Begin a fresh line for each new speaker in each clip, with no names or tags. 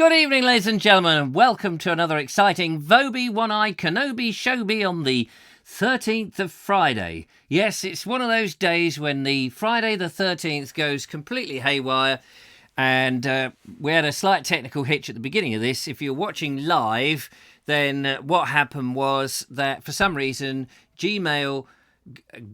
Good evening, ladies and gentlemen, and welcome to another exciting Vobes One-Eyed Kenobi Showbie on the 13th of Friday. Yes, it's one of those days when the Friday the 13th goes completely haywire, and we had a slight technical hitch at the beginning of this. If you're watching live, then what happened was that for some reason Gmail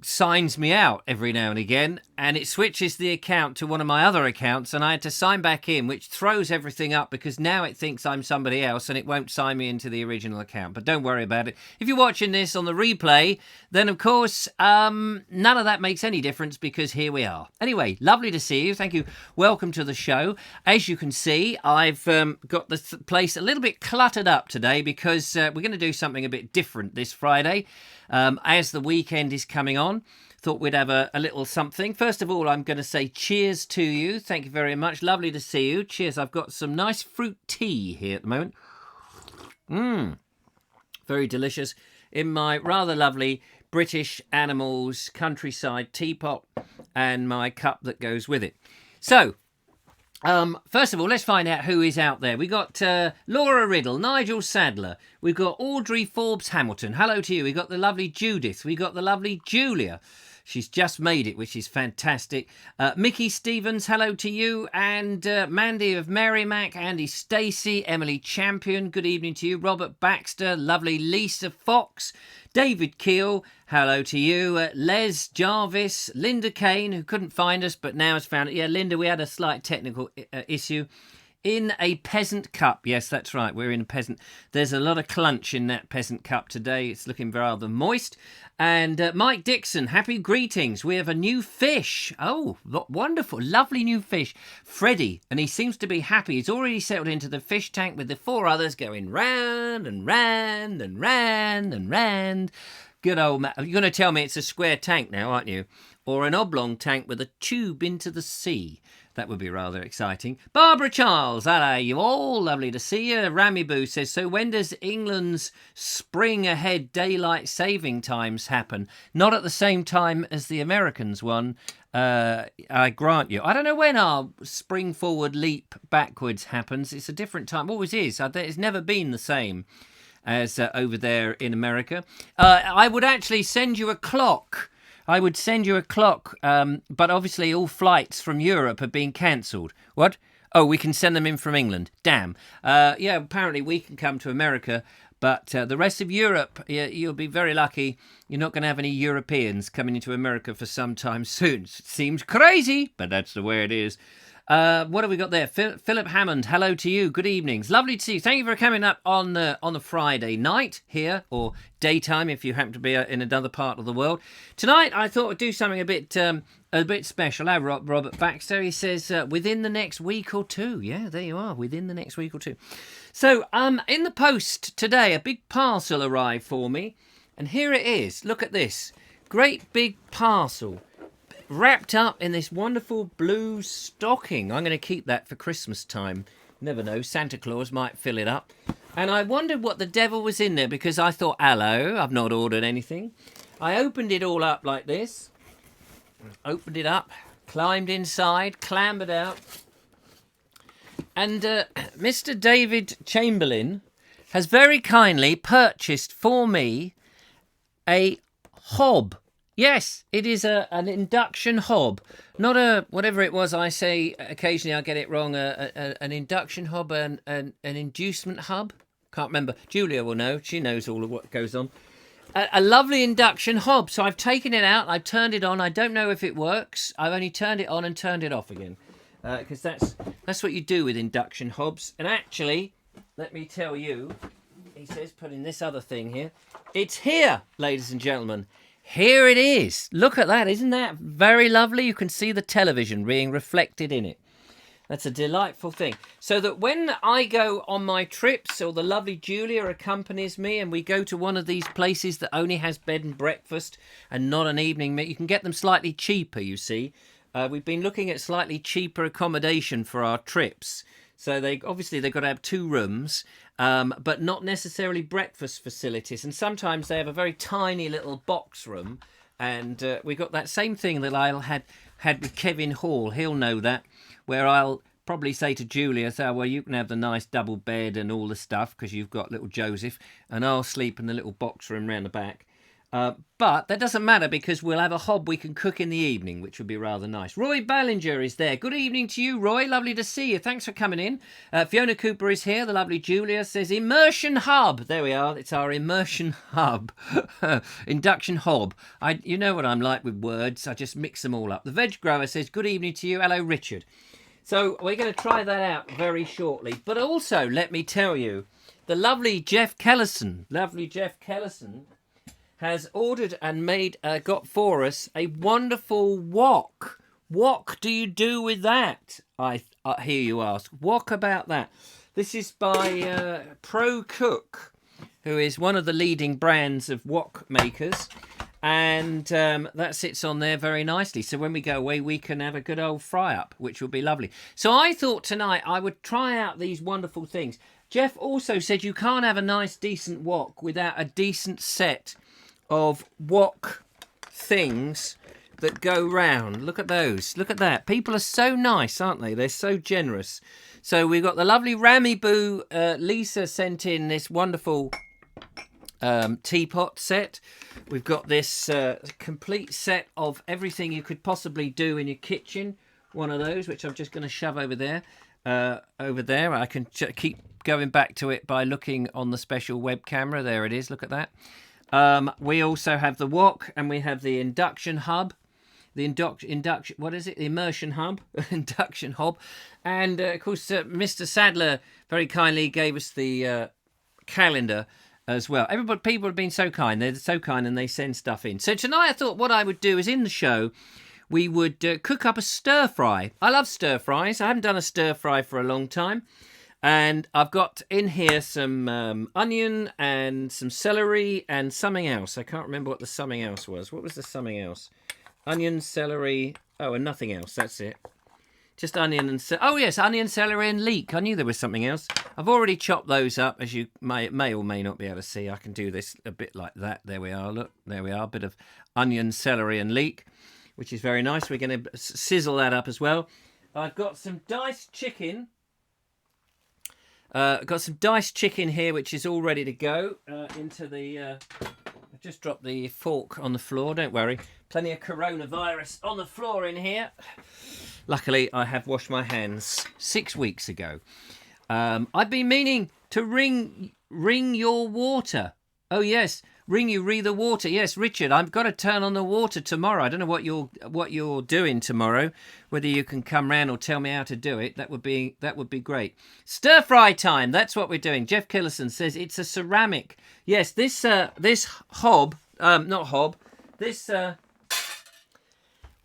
signs me out every now and again, and it switches the account to one of my other accounts, and I had to sign back in, which throws everything up because now it thinks I'm somebody else and it won't sign me into the original account. But don't worry about it. If you're watching this on the replay, then of course none of that makes any difference because here we are. Anyway, lovely to see you. Thank you. Welcome to the show. As you can see, I've got the place a little bit cluttered up today because we're going to do something a bit different this Friday. As the weekend is coming on, thought we'd have a little something. First of all, I'm going to say cheers to you. Thank you very much. Lovely to see you. Cheers. I've got some nice fruit tea here at the moment. Very delicious. In my rather lovely British Animals countryside teapot and my cup that goes with it. So, first of all, let's find out who is out there. We got Laura Riddle, Nigel Sadler. We've got Audrey Forbes Hamilton. Hello to you. We got the lovely Judith. We got the lovely Julia. She's just made it, which is fantastic. Mickey Stevens, hello to you. And Mandy of Merrimack, Andy Stacey, Emily Champion, good evening to you. Robert Baxter, lovely Lisa Fox, David Keel, hello to you. Les Jarvis, Linda Kane, who couldn't find us but now has found it. Yeah, Linda, we had a slight technical issue. In a peasant cup. Yes, that's right. We're in a peasant. There's a lot of clunch in that peasant cup today. It's looking rather moist. And Mike Dixon, happy greetings. We have a new fish. Oh, wonderful. Lovely new fish. Freddie. And he seems to be happy. He's already settled into the fish tank with the four others going round and round and round and round. Good old man. You're going to tell me it's a square tank now, aren't you? Or an oblong tank with a tube into the sea. That would be rather exciting. Barbara Charles, hello you all. Lovely to see you. Ramiboo says, so when does England's spring ahead daylight saving times happen? Not at the same time as the Americans one, I grant you. I don't know when our spring forward leap backwards happens. It's a different time. Always is. It's never been the same as over there in America. I would actually send you a clock. I would send you a clock, but obviously all flights from Europe have been cancelled. What? Oh, we can send them in from England. Damn. Yeah, apparently we can come to America, but the rest of Europe, you'll be very lucky. You're not going to have any Europeans coming into America for some time soon. It seems crazy, but that's the way it is. What have we got there? Philip Hammond, hello to you. Good evenings. Lovely to see you. Thank you for coming up on the Friday night here, or daytime if you happen to be in another part of the world. Tonight, I thought I'd do something a bit special. Our Robert Baxter, he says, within the next week or two. Yeah, there you are, within the next week or two. So, in the post today, a big parcel arrived for me, and here it is. Look at this. Great big parcel. Wrapped up in this wonderful blue stocking. I'm going to keep that for Christmas time. Never know, Santa Claus might fill it up. And I wondered what the devil was in there because I thought, hello, I've not ordered anything. I opened it all up like this. Opened it up, climbed inside, clambered out. And Mr. David Chamberlain has very kindly purchased for me a hob. Yes, it is an induction hob, not a, whatever it was I say, occasionally I get it wrong, an induction hob, an inducement hub, can't remember. Julia will know, she knows all of what goes on. A lovely induction hob, so I've taken it out, I've turned it on, I don't know if it works, I've only turned it on and turned it off again, because that's what you do with induction hobs, and actually, let me tell you, he says, putting this other thing here, it's here, ladies and gentlemen. Here it is. Look at that. Isn't that very lovely? You can see the television being reflected in it. That's a delightful thing. So that when I go on my trips, or the lovely Julia accompanies me, and we go to one of these places that only has bed and breakfast and not an evening meal, you can get them slightly cheaper, you see. We've been looking at slightly cheaper accommodation for our trips. So they've got to have 2 rooms, but not necessarily breakfast facilities. And sometimes they have a very tiny little box room. And we got that same thing that I had with Kevin Hall. He'll know that, where I'll probably say to Julia, so, well, you can have the nice double bed and all the stuff because you've got little Joseph, and I'll sleep in the little box room round the back. But that doesn't matter because we'll have a hob we can cook in the evening, which would be rather nice. Roy Ballinger is there. Good evening to you, Roy. Lovely to see you. Thanks for coming in. Fiona Cooper is here. The lovely Julia says immersion hub. There we are. It's our immersion hub. Induction hob. You know what I'm like with words. I just mix them all up. The Veg Grower says good evening to you. Hello, Richard. So we're going to try that out very shortly. But also, let me tell you, the lovely Jeff Kellison, has ordered and got for us a wonderful wok. What do you do with that? I hear you ask. What about that? This is by Pro Cook, who is one of the leading brands of wok makers. And that sits on there very nicely. So when we go away, we can have a good old fry-up, which will be lovely. So I thought tonight I would try out these wonderful things. Jeff also said you can't have a nice, decent wok without a decent set of wok things that go round. Look at those. Look at that. People are so nice, aren't they? They're so generous. So we've got the lovely Rammy Boo. Lisa sent in this wonderful teapot set. We've got this complete set of everything you could possibly do in your kitchen. One of those, which I'm just going to shove over there. I can keep going back to it by looking on the special web camera. There it is. Look at that. We also have the wok, and we have the induction hub, the induction. What is it? The immersion hub, induction hob, and of course, Mr. Sadler very kindly gave us the calendar as well. People have been so kind. They're so kind, and they send stuff in. So tonight, I thought what I would do is in the show, we would cook up a stir fry. I love stir fries. I haven't done a stir fry for a long time. And I've got in here some onion and some celery and something else. I can't remember what the something else was. What was the something else? Onion, celery. Oh, and nothing else. That's it. Just onion and oh yes, onion, celery and leek. I knew there was something else. I've already chopped those up, as you may or may not be able to see. I can do this a bit like that. There we are. Look, there we are. A bit of onion, celery and leek, which is very nice. We're going to sizzle that up as well. I've got some diced chicken. Got some diced chicken here, which is all ready to go into the... I've just dropped the fork on the floor, don't worry. Plenty of coronavirus on the floor in here. Luckily, I have washed my hands 6 weeks ago. I've been meaning to ring your water. Oh, yes. Re the water. Yes, Richard, I've got to turn on the water tomorrow. I don't know what you're doing tomorrow. Whether you can come round or tell me how to do it, that would be great. Stir fry time. That's what we're doing. Jeff Killison says it's a ceramic. Yes, this hob, not hob. This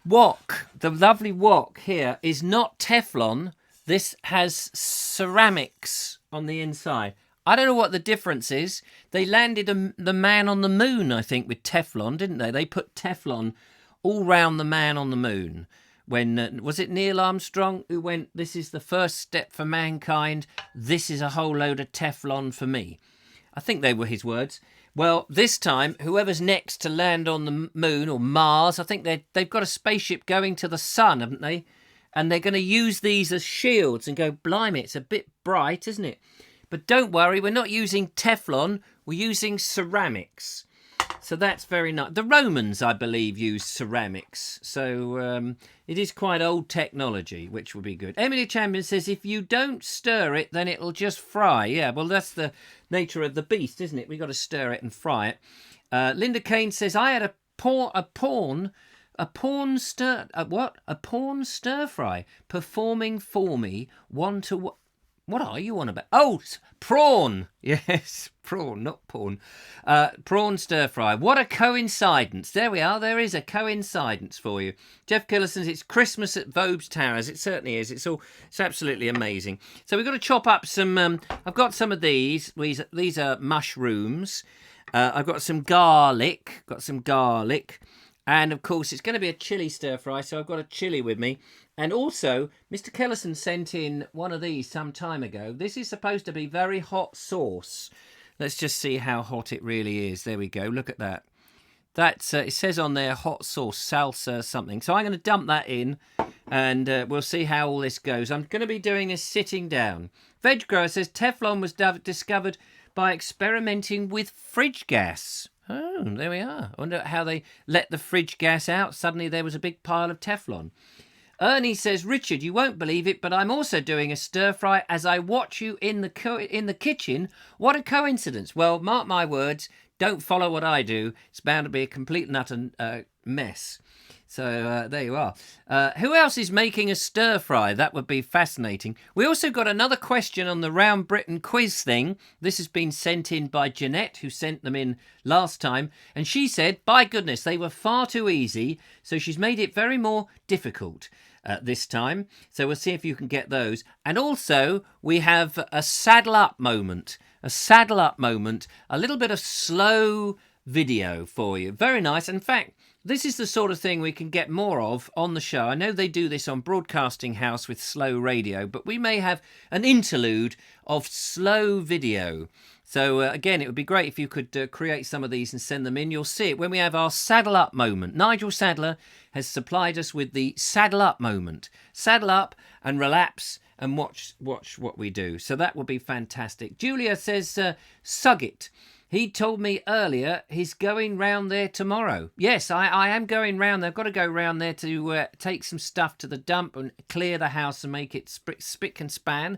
wok, the lovely wok here, is not Teflon. This has ceramics on the inside. I don't know what the difference is. They landed the man on the moon, I think, with Teflon, didn't they? They put Teflon all round the man on the moon. When was it Neil Armstrong who went, this is the first step for mankind. This is a whole load of Teflon for me. I think they were his words. Well, this time, whoever's next to land on the moon or Mars, I think they've got a spaceship going to the sun, haven't they? And they're going to use these as shields and go, blimey, it's a bit bright, isn't it? But don't worry, we're not using Teflon, we're using ceramics. So that's very nice. The Romans, I believe, used ceramics. So it is quite old technology, which will be good. Emily Champion says, if you don't stir it, then it'll just fry. Yeah, well, that's the nature of the beast, isn't it? We've got to stir it and fry it. Linda Kane says, I had a porn stir fry performing for me one-to-one. What are you on about? Oh, prawn. Yes, prawn, not porn. Prawn stir fry. What a coincidence. There we are. There is a coincidence for you. Jeff Killison, it's Christmas at Vobes Towers. It certainly is. It's absolutely amazing. So we've got to chop up some... I've got some of these. These are mushrooms. I've got some garlic. And, of course, it's going to be a chilli stir fry, so I've got a chilli with me. And also, Mr. Kellison sent in one of these some time ago. This is supposed to be very hot sauce. Let's just see how hot it really is. There we go. Look at that. That's it says on there hot sauce, salsa, something. So I'm going to dump that in and we'll see how all this goes. I'm going to be doing this sitting down. Veg Grower says Teflon was discovered by experimenting with fridge gas. Oh, there we are. I wonder how they let the fridge gas out. Suddenly there was a big pile of Teflon. Ernie says, Richard, you won't believe it, but I'm also doing a stir fry as I watch you in the kitchen. What a coincidence. Well, mark my words, don't follow what I do. It's bound to be a complete and utter mess. So there you are. Who else is making a stir fry? That would be fascinating. We also got another question on the Round Britain quiz thing. This has been sent in by Jeanette, who sent them in last time. And she said, by goodness, they were far too easy. So she's made it very more difficult this time. So we'll see if you can get those. And also, we have a saddle up moment. A saddle up moment. A little bit of slow video for you. Very nice. In fact, this is the sort of thing we can get more of on the show. I know they do this on Broadcasting House with slow radio, but we may have an interlude of slow video. So again, it would be great if you could create some of these and send them in. You'll see it when we have our saddle up moment. Nigel Sadler has supplied us with the saddle up moment. Saddle up and relapse and watch what we do. So that will be fantastic. Julia says, sug it. He told me earlier he's going round there tomorrow. Yes, I am going round there. I've got to go round there to take some stuff to the dump and clear the house and make it spick and span.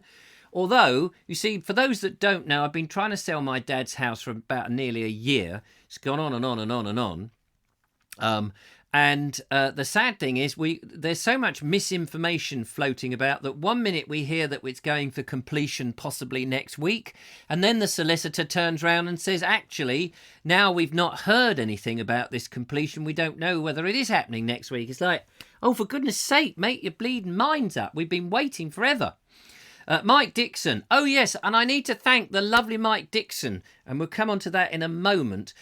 Although, you see, for those that don't know, I've been trying to sell my dad's house for about nearly a year. It's gone on and on and on and on. And the sad thing is there's so much misinformation floating about that one minute we hear that it's going for completion possibly next week, and then the solicitor turns around and says, actually, now we've not heard anything about this completion. We don't know whether it is happening next week. It's like, oh, for goodness sake, make your bleeding minds up. We've been waiting forever. Mike Dixon. Oh, yes, and I need to thank the lovely Mike Dixon, and we'll come on to that in a moment.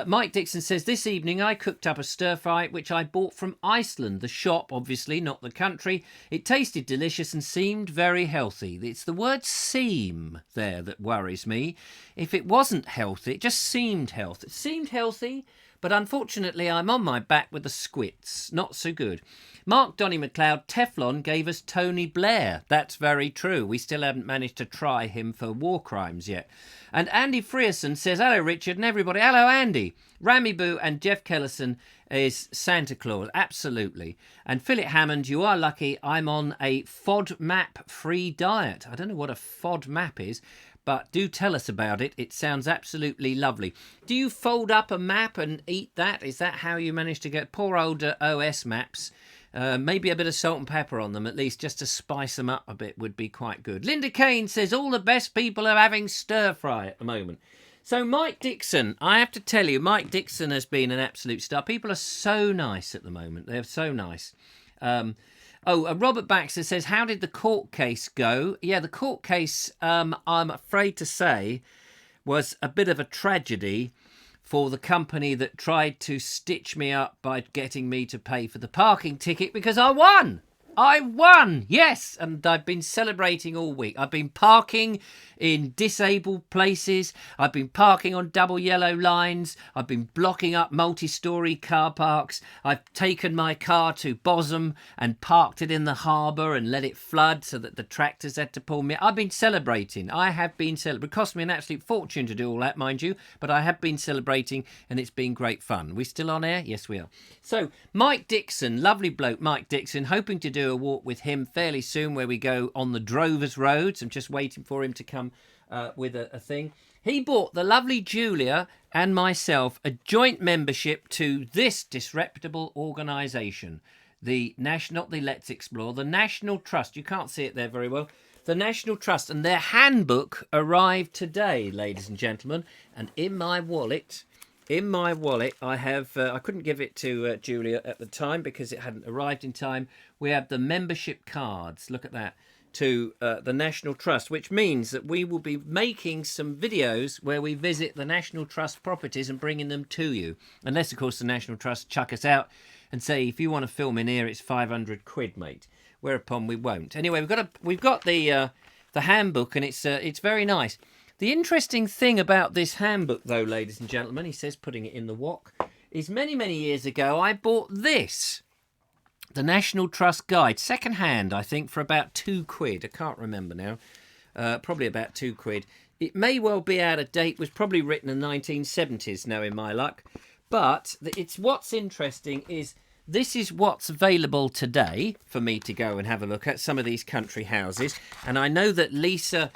Mike Dixon says, this evening I cooked up a stir-fry which I bought from Iceland, the shop, obviously, not the country. It tasted delicious and seemed very healthy. It's the word seem there that worries me. If it wasn't healthy, it just seemed healthy. It seemed healthy, but unfortunately I'm on my back with the squits. Not so good. Mark Donny McLeod, Teflon gave us Tony Blair. That's very true. We still haven't managed to try him for war crimes yet. And Andy Frierson says, hello, Richard, and everybody. Hello, Andy. Rami Boo and Jeff Kellison is Santa Claus. Absolutely. And Philip Hammond, you are lucky. I'm on a FODMAP-free diet. I don't know what a FODMAP is, but do tell us about it. It sounds absolutely lovely. Do you fold up a map and eat that? Is that how you manage to get poor old OS maps? Maybe a bit of salt and pepper on them, at least, just to spice them up a bit would be quite good. Linda Kane says, all the best people are having stir-fry at the moment. So Mike Dixon, I have to tell you, Mike Dixon has been an absolute star. People are so nice at the moment. They're so nice. Robert Baxter says, how did the court case go? Yeah, the court case, I'm afraid to say, was a bit of a tragedy for the company that tried to stitch me up by getting me to pay for the parking ticket because I won. I won, yes, and I've been celebrating all week. I've been parking in disabled places. I've been parking on double yellow lines. I've been blocking up multi-storey car parks. I've taken my car to Bosham and parked it in the harbour and let it flood so that the tractors had to pull me. I've been celebrating. I have been celebrating. It cost me an absolute fortune to do all that, mind you, but I have been celebrating and it's been great fun. We still on air? Yes, we are. So, Mike Dixon, lovely bloke, Mike Dixon, hoping to do a walk with him fairly soon where we go on the Drovers Roads. I'm just waiting for him to come with a thing. He bought the lovely Julia and myself a joint membership to this disreputable organisation, the National Trust. You can't see it there very well. The National Trust, and their handbook arrived today, ladies and gentlemen, and in my wallet, I have, I couldn't give it to Julia at the time because it hadn't arrived in time. We have the membership cards, look at that, to the National Trust, which means that we will be making some videos where we visit the National Trust properties and bringing them to you. Unless, of course, the National Trust chuck us out and say, if you want to film in here, it's 500 quid, mate. Whereupon we won't. Anyway, we've got the handbook, and it's very nice. The interesting thing about this handbook, though, ladies and gentlemen, he says, putting it in the wok, is many, many years ago, I bought this. The National Trust Guide, second hand, I think, for about £2. I can't remember now. Probably about £2. It may well be out of date. Was probably written in the 1970s, knowing my luck. But it's what's interesting is this is what's available today for me to go and have a look at some of these country houses. And I know that Lisa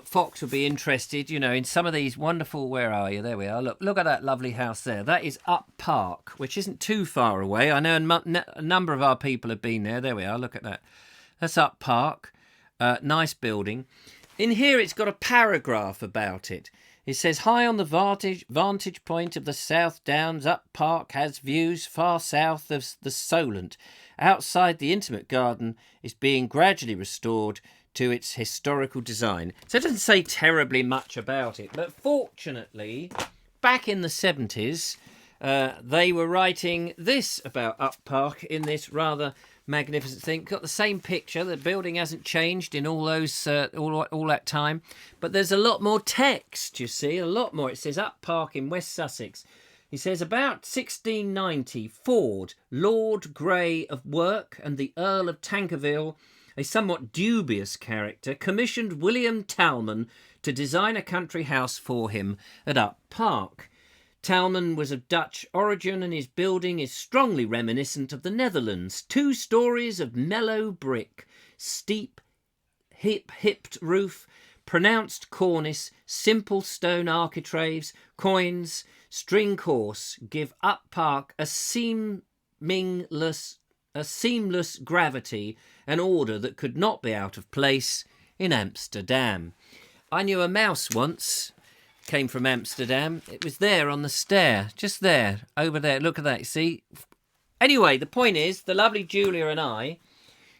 Fox would be interested, you know, in some of these wonderful... Where are you? There we are. Look at that lovely house there. That is Up Park, which isn't too far away. I know a number of our people have been there. There we are. Look at that. That's Up Park. Nice building. In here, it's got a paragraph about it. It says, high on the vantage point of the South Downs, Up Park has views far south of the Solent. Outside, the intimate garden is being gradually restored to its historical design. So it doesn't say terribly much about it. But fortunately, back in the 70s, they were writing this about Up Park in this rather magnificent thing. Got the same picture. The building hasn't changed in all those all that time, but there's a lot more text. You see, a lot more. It says Up Park in West Sussex. He says about 1690, Ford, Lord Grey of Werk, and the Earl of Tankerville, a somewhat dubious character, commissioned William Talman to design a country house for him at Up Park. Talman was of Dutch origin and his building is strongly reminiscent of the Netherlands. 2 stories of mellow brick, steep, hipped roof, pronounced cornice, simple stone architraves, coins, string course give Up Park a seamless gravity and order that could not be out of place in Amsterdam. I knew a mouse once... came from Amsterdam. It was there on the stair, just there, over there. Look at that, see? Anyway, the point is, the lovely Julia and I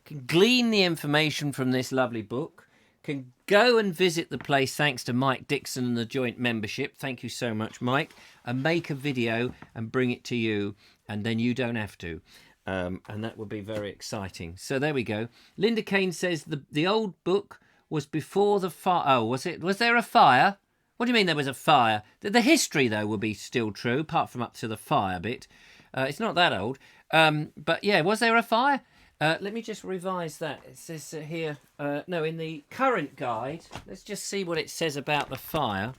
can glean the information from this lovely book, can go and visit the place thanks to Mike Dixon and the joint membership. Thank you so much, Mike. And make a video and bring it to you, and then you don't have to. And that would be very exciting. So there we go. Linda Kane says the old book was before the fire. Oh, was it? Was there a fire? What do you mean there was a fire? The history, though, will be still true, apart from up to the fire bit. It's not that old. But, yeah, was there a fire? Let me just revise that. It says here... no, in the current guide, let's just see what it says about the fire.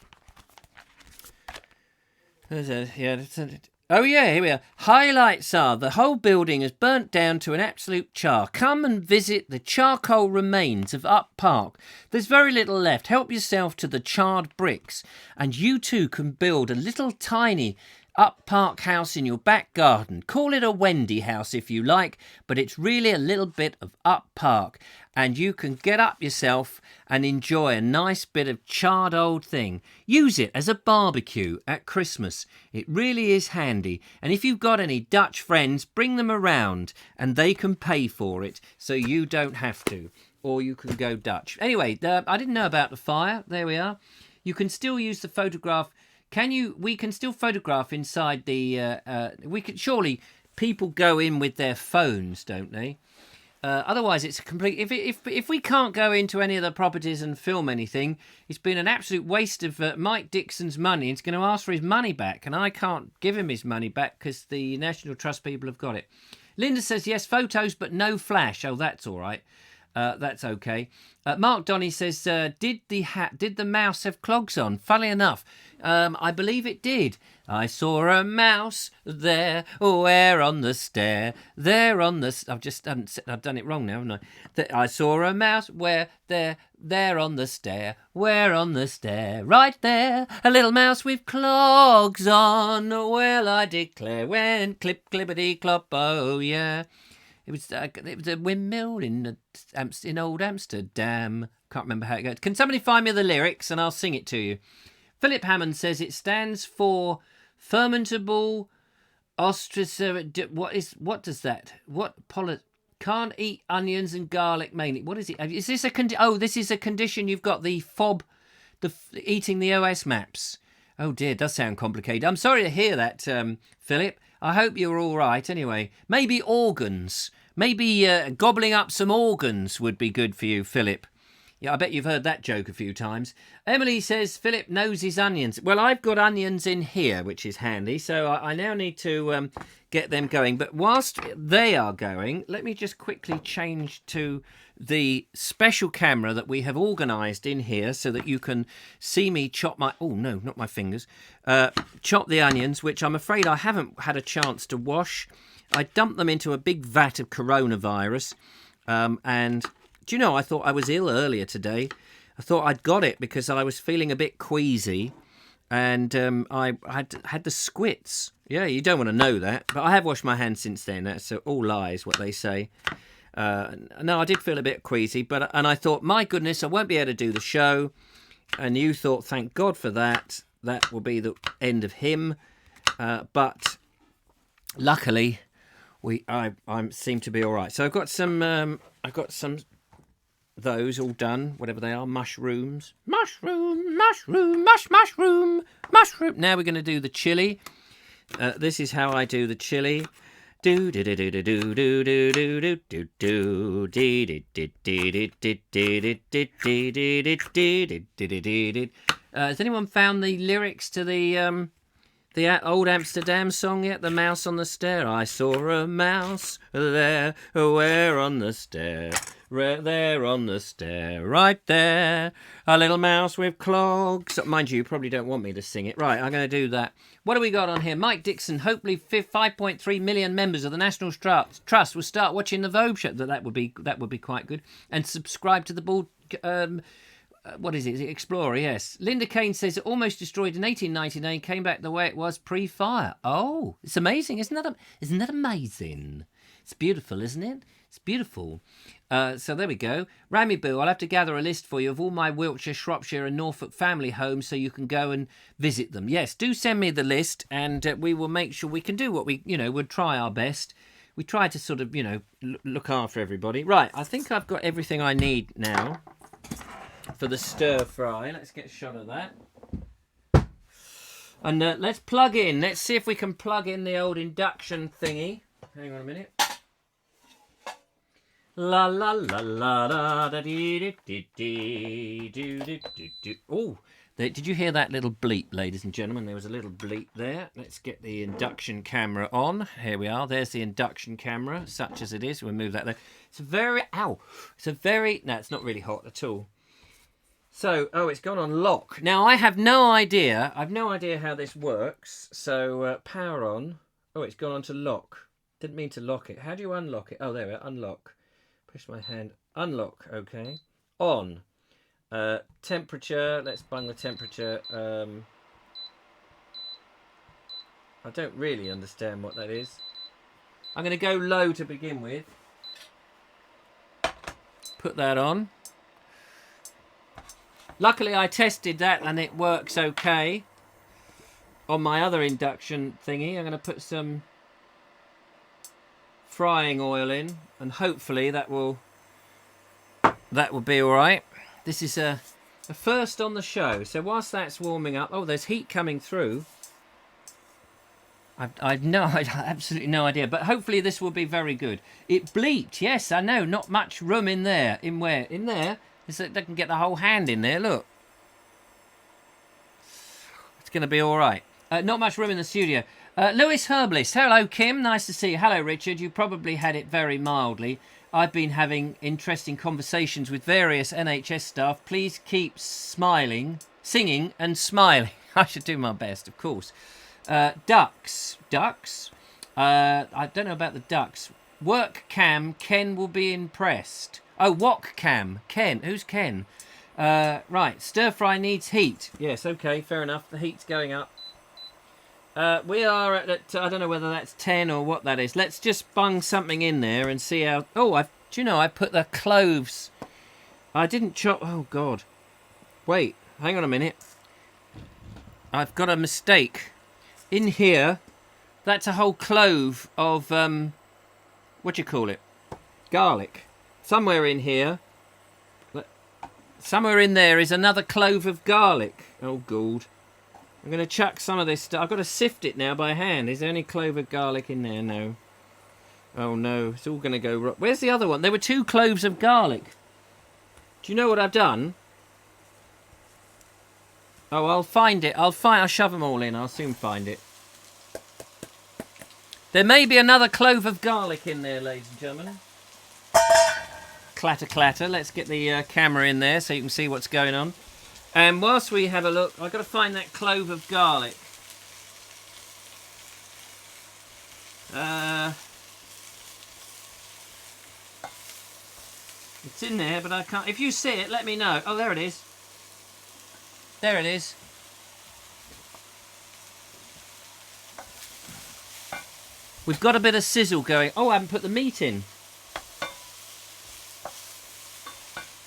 Oh, yeah, here we are. Highlights are the whole building is burnt down to an absolute char. Come and visit the charcoal remains of Up Park. There's very little left. Help yourself to the charred bricks, and you too can build a little tiny Up Park house in your back garden. Call it a Wendy house if you like, but it's really a little bit of Up Park, and you can get up yourself and enjoy a nice bit of charred old thing. Use it as a barbecue at Christmas. It really is handy, and if you've got any Dutch friends, bring them around and they can pay for it so you don't have to, or you can go Dutch. Anyway, I didn't know about the fire. There we are. You can still use the photograph. We can still photograph inside the... we could surely... People go in with their phones, don't they? Otherwise, it's a complete... If we can't go into any of the properties and film anything, it's been an absolute waste of Mike Dixon's money. He's going to ask for his money back, and I can't give him his money back because the National Trust people have got it. Linda says, yes, photos, but no flash. Oh, that's all right. That's okay. Mark Donny says, did the mouse have clogs on? Funnily enough, I believe it did. I saw a mouse there, where on the stair, there on the... I've done it wrong now, haven't I? I saw a mouse where there on the stair, where on the stair, right there, a little mouse with clogs on. Well, I declare, when clip clippity clop, oh yeah. It was a windmill in old Amsterdam. Can't remember how it goes. Can somebody find me the lyrics and I'll sing it to you? Philip Hammond says it stands for fermentable ostracism. What does that? Can't eat onions and garlic mainly. What is it? Is this a this is a condition you've got the FOB, eating the OS maps. Oh dear, it does sound complicated. I'm sorry to hear that, Philip. I hope you're all right anyway. Maybe organs. Maybe gobbling up some organs would be good for you, Philip. Yeah, I bet you've heard that joke a few times. Emily says Philip knows his onions. Well, I've got onions in here, which is handy. So I now need to get them going. But whilst they are going, let me just quickly change to the special camera that we have organised in here so that you can see me chop my... Oh, no, not my fingers. Chop the onions, which I'm afraid I haven't had a chance to wash. I dumped them into a big vat of coronavirus and... Do you know, I thought I was ill earlier today. I thought I'd got it because I was feeling a bit queasy and I had the squits. Yeah, you don't want to know that. But I have washed my hands since then. That's all lies, what they say. No, I did feel a bit queasy. And I thought, my goodness, I won't be able to do the show. And you thought, thank God for that. That will be the end of him. But luckily, I seem to be all right. So I've got some... those all done, whatever they are, mushrooms. Mushroom. Now we're going to do the chili. This is how I do the chili. Has anyone found the lyrics to the old Amsterdam song yet? The mouse on the stair. I saw a mouse there, where on the stair? Right there on the stair, right there. A little mouse with clogs. Mind you, you probably don't want me to sing it. Right, I'm going to do that. What do we got on here? Mike Dixon. Hopefully 5.3 million members of the National Trust will start watching the Vobes show. That would be quite good. And subscribe to the board... what is it? Is it Explorer? Yes. Linda Kane says it almost destroyed in 1899, came back the way it was pre-fire. Oh, it's amazing. Isn't that amazing? It's beautiful, isn't it? It's beautiful. So there we go. Rammy Boo, I'll have to gather a list for you of all my Wiltshire, Shropshire and Norfolk family homes so you can go and visit them. Yes, do send me the list and we will make sure we can do what we, would try our best. We try to sort of, look after everybody. Right, I think I've got everything I need now for the stir fry. Let's get a shot of that. And let's plug in. Let's see if we can plug in the old induction thingy. Hang on a minute. La la la la la da dee dee dee dee dee dee. Oh, did you hear that little bleep, ladies and gentlemen? There was a little bleep there. Let's get the induction camera on. Here we are. There's the induction camera, such as it is. We'll move that there. It's no, it's not really hot at all. So, it's gone on lock. Now, I have no idea. I've no idea how this works. So, power on. Oh, it's gone on to lock. Didn't mean to lock it. How do you unlock it? Oh, there we are. Unlock. Push my hand. Unlock. Okay. On. Temperature. Let's bung the temperature. I don't really understand what that is. I'm going to go low to begin with. Put that on. Luckily, I tested that and it works okay. On my other induction thingy, I'm going to put some frying oil in, and hopefully that will be all right. This is a first on the show. So whilst that's warming up, there's heat coming through. I've absolutely no idea, but hopefully this will be very good. It bleeped, yes, I know, not much room in there. In where? In there. So they can get the whole hand in there, look. It's going to be all right. Not much room in the studio. Lewis Herbalist. Hello, Kim. Nice to see you. Hello, Richard. You probably had it very mildly. I've been having interesting conversations with various NHS staff. Please keep singing and smiling. I should do my best, of course. Ducks. I don't know about the ducks. Work cam. Ken will be impressed. Oh, wok cam. Ken. Who's Ken? Right. Stir fry needs heat. Yes. Okay. Fair enough. The heat's going up. We are at, I don't know whether that's 10 or what that is. Let's just bung something in there and see how... Oh, I put the cloves... I didn't chop... Oh, God. Wait, hang on a minute. I've got a mistake. In here, that's a whole clove of, what do you call it? Garlic. Somewhere in here... Somewhere in there is another clove of garlic. Oh, God. I'm going to chuck some of this stuff. I've got to sift it now by hand. Is there any clove of garlic in there? No. Oh, no. It's all going to go wrong. Where's the other one? There were 2 cloves of garlic. Do you know what I've done? Oh, I'll find it. I'll shove them all in. I'll soon find it. There may be another clove of garlic in there, ladies and gentlemen. Clatter, clatter. Let's get the camera in there so you can see what's going on. And whilst we have a look, I've got to find that clove of garlic. It's in there, but I can't. If you see it, let me know. Oh, there it is. There it is. We've got a bit of sizzle going. Oh, I haven't put the meat in.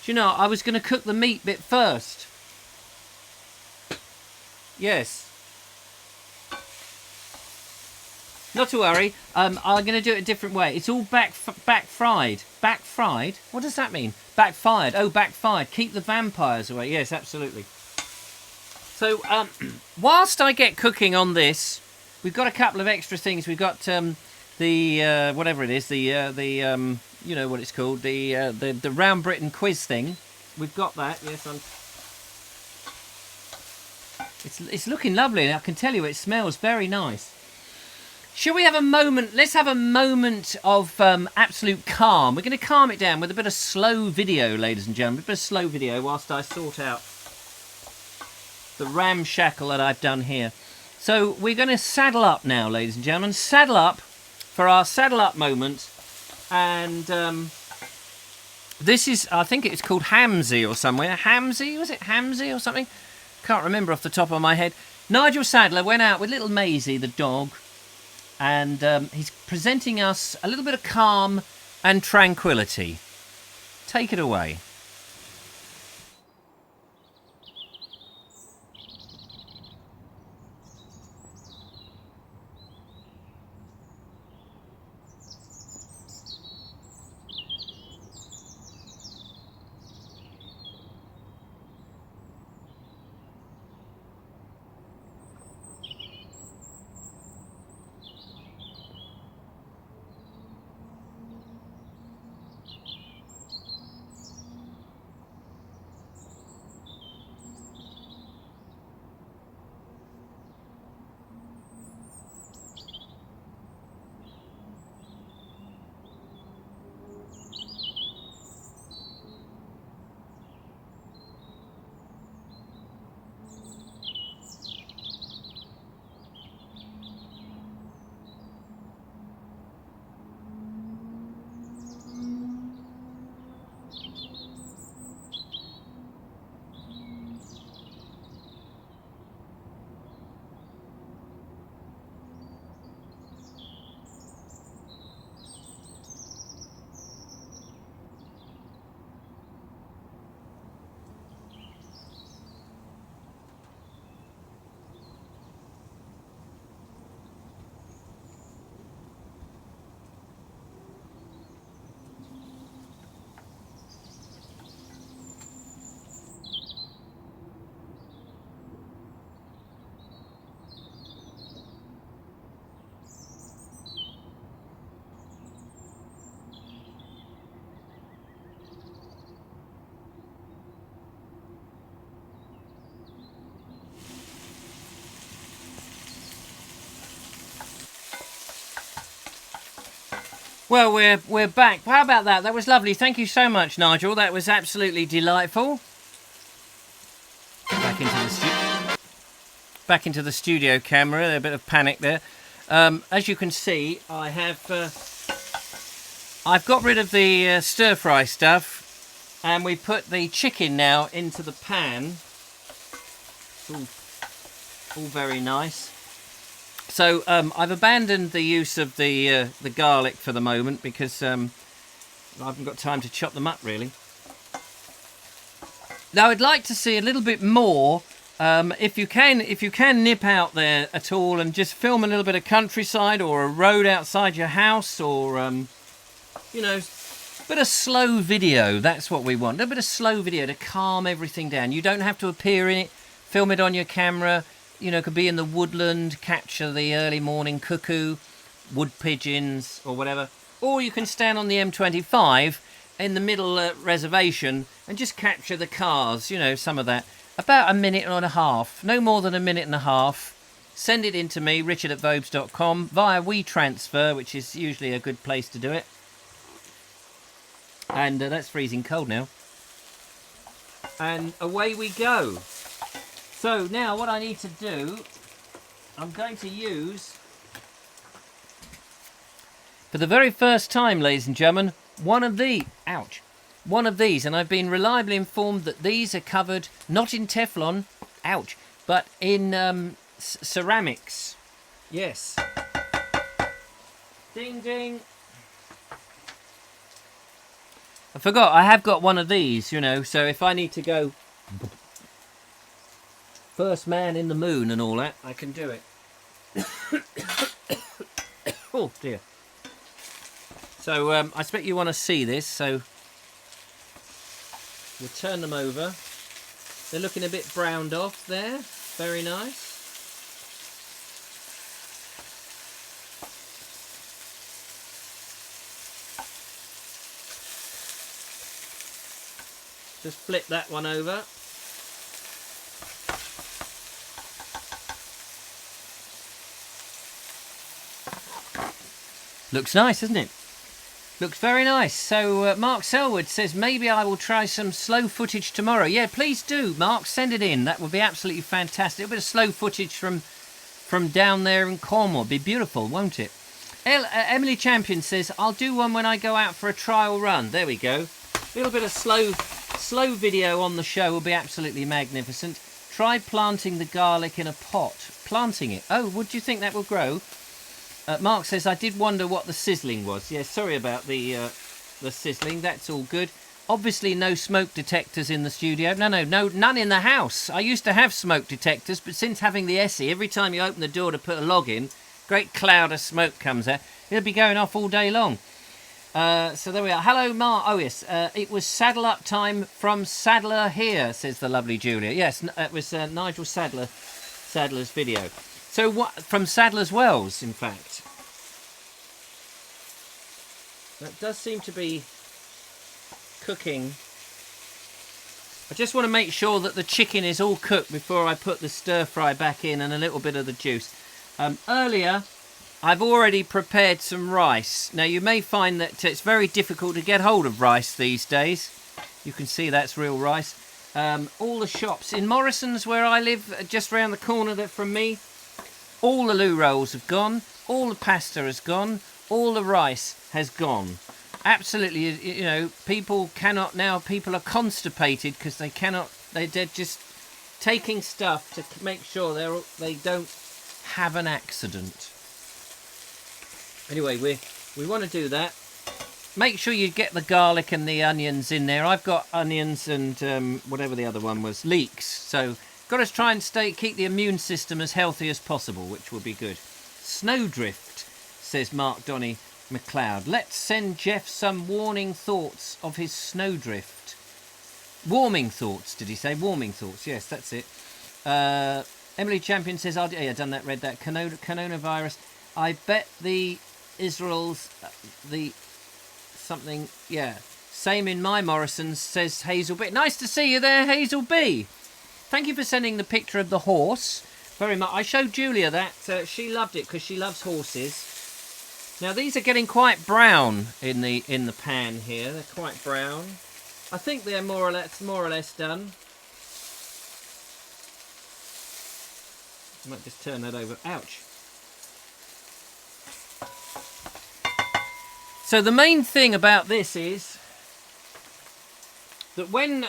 Do you know, I was going to cook the meat bit first. Yes. Not to worry. I'm going to do it a different way. It's all back fried. Back fried? What does that mean? Backfired. Oh, backfired. Keep the vampires away. Yes, absolutely. So, whilst I get cooking on this, we've got a couple of extra things. We've got the whatever it is, the you know what it's called, the Round Britain quiz thing. We've got that. Yes, it's looking lovely. I can tell you, it smells very nice. Shall we have a moment? Let's have a moment of absolute calm. We're going to calm it down with a bit of slow video, ladies and gentlemen. A bit of slow video whilst I sort out the ramshackle that I've done here. So we're going to saddle up now, ladies and gentlemen. Saddle up for our saddle up moment. And this is, I think it's called Hamsey or somewhere. Hamsey? Was it Hamsey or something? Can't remember off the top of my head. Nigel Sadler went out with little Maisie, the dog. And he's presenting us a little bit of calm and tranquility. Take it away. Well, we're back. How about that? That was lovely. Thank you so much, Nigel. That was absolutely delightful. Back into the studio camera. A bit of panic there. As you can see, I've got rid of the stir fry stuff, and we put the chicken now into the pan. All very nice. So I've abandoned the use of the garlic for the moment because I haven't got time to chop them up really. Now I'd like to see a little bit more. If you can nip out there at all and just film a little bit of countryside or a road outside your house, or you know, a bit of slow video. That's what we want. A bit of slow video to calm everything down. You don't have to appear in it. Film it on your camera. You know, could be in the woodland, capture the early morning cuckoo, wood pigeons or whatever. Or you can stand on the M25 in the middle reservation and just capture the cars, you know, some of that. About a minute and a half, no more than a minute and a half. Send it in to me, richard@vobes.com, via WeTransfer, which is usually a good place to do it. And that's freezing cold now. And away we go. So now what I need to do, I'm going to use, for the very first time, ladies and gentlemen, one of these, and I've been reliably informed that these are covered not in Teflon, but in ceramics. Yes. Ding ding. I forgot, I have got one of these, you know, so if I need to go first man in the moon and all that, I can do it. Oh dear. So I expect you want to see this, so we'll turn them over. They're looking a bit browned off there. Very nice. Just flip that one over. Looks nice, doesn't it? Looks very nice. So Mark Selwood says, maybe I will try some slow footage tomorrow. Yeah, please do, Mark. Send it in. That would be absolutely fantastic. A bit of slow footage from down there in Cornwall. Be beautiful, won't it? Emily Champion says, I'll do one when I go out for a trial run. There we go. A little bit of slow video on the show will be absolutely magnificent. Try planting the garlic in a pot. Planting it. Oh, would you think that will grow? Mark says, I did wonder what the sizzling was. Yeah, sorry about the sizzling. That's all good. Obviously, no smoke detectors in the studio. No, none in the house. I used to have smoke detectors, but since having the Essie, every time you open the door to put a log in, great cloud of smoke comes out. It'll be going off all day long. So there we are. Hello, Mark. Oh, yes. It was saddle up time from Saddler here, says the lovely Julia. Yes, it was Nigel Sadler's video. So what from Sadler's Wells, in fact. That does seem to be cooking. I just want to make sure that the chicken is all cooked before I put the stir fry back in and a little bit of the juice. Earlier, I've already prepared some rice. Now, you may find that it's very difficult to get hold of rice these days. You can see that's real rice. All the shops in Morrison's, where I live, just round the corner from me, all the loo rolls have gone, all the pasta has gone, all the rice has gone. Absolutely, you know, people cannot now, people are constipated because they cannot, they're just taking stuff to make sure they don't have an accident. Anyway, we want to do that. Make sure you get the garlic and the onions in there. I've got onions and whatever the other one was, leeks. So got to try and keep the immune system as healthy as possible, which will be good. Snowdrift, says Mark Donny McLeod. Let's send Jeff some warning thoughts of his snowdrift. Warming thoughts, did he say? Warming thoughts, yes, that's it. Emily Champion says, yeah, done that, read that. Coronavirus. I bet the Israel's, yeah. Same in my Morrison's, says Hazel B. Nice to see you there, Hazel B. Thank you for sending the picture of the horse. Very much. I showed Julia that. She loved it because she loves horses. Now these are getting quite brown in the pan here. They're quite brown. I think they're more or less done. I might just turn that over. Ouch. So the main thing about this is that when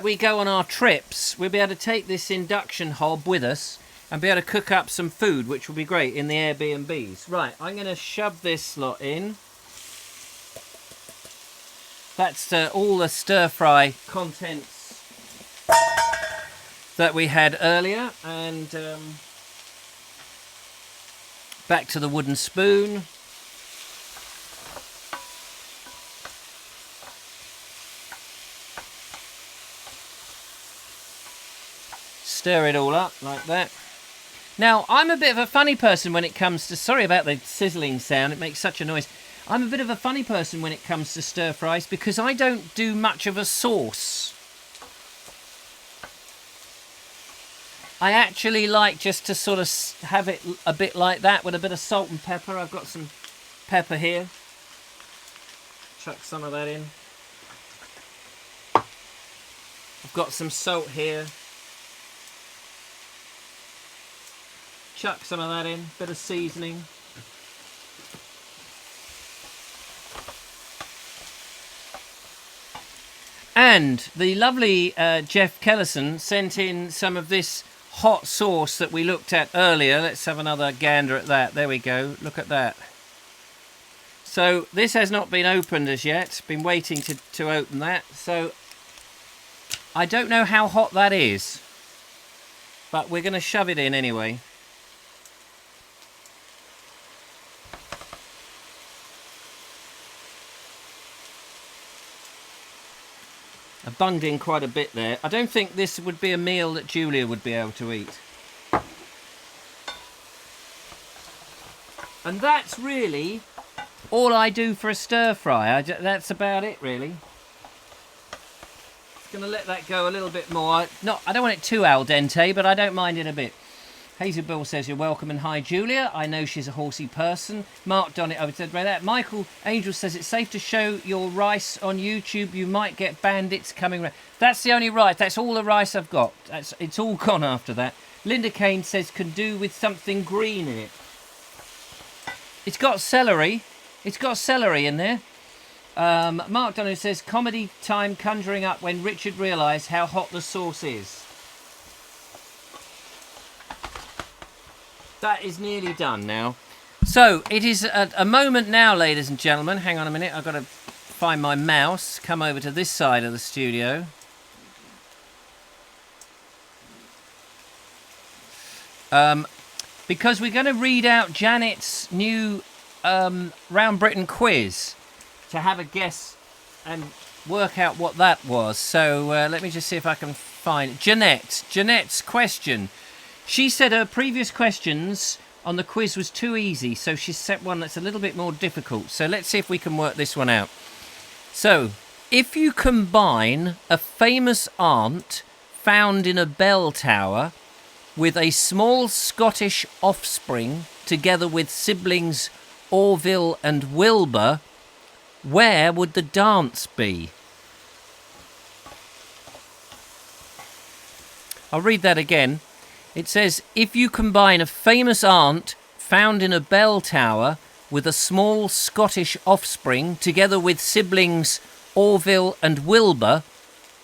we go on our trips, we'll be able to take this induction hob with us and be able to cook up some food, which will be great in the Airbnbs. Right, I'm going to shove this lot in. That's all the stir-fry contents that we had earlier. And back to the wooden spoon. Stir it all up like that. Now, I'm a bit of a funny person when it comes to... Sorry about the sizzling sound. It makes such a noise. I'm a bit of a funny person when it comes to stir fries because I don't do much of a sauce. I actually like just to sort of have it a bit like that with a bit of salt and pepper. I've got some pepper here. Chuck some of that in. I've got some salt here. Chuck some of that in. Bit of seasoning. And the lovely Jeff Kellison sent in some of this hot sauce that we looked at earlier. Let's have another gander at that. There we go. Look at that. So this has not been opened as yet. Been waiting to open that. So I don't know how hot that is, but we're going to shove it in anyway. I bunged in quite a bit there. I don't think this would be a meal that Julia would be able to eat. And that's really all I do for a stir fry. That's about it, really. Just going to let that go a little bit more. I don't want it too al dente, but I don't mind it a bit. Hazel Bill says, you're welcome and hi, Julia. I know she's a horsey person. Mark Donnet, I would say about that. Michael Angel says, it's safe to show your rice on YouTube. You might get bandits coming around. That's the only rice. That's all the rice I've got. It's all gone after that. Linda Kane says, can do with something green in it. It's got celery. It's got celery in there. Mark Donnet says, comedy time conjuring up when Richard realised how hot the sauce is. That is nearly done now. So, it is a moment now, ladies and gentlemen. Hang on a minute. I've got to find my mouse. Come over to this side of the studio. Because we're going to read out Janet's new Round Britain quiz to have a guess and work out what that was. So, let me just see if I can find Jeanette's question. She said her previous questions on the quiz was too easy, so she set one that's a little bit more difficult. So let's see if we can work this one out. So, if you combine a famous aunt found in a bell tower with a small Scottish offspring together with siblings Orville and Wilbur, where would the dance be? I'll read that again. It says, if you combine a famous aunt found in a bell tower with a small Scottish offspring, together with siblings Orville and Wilbur,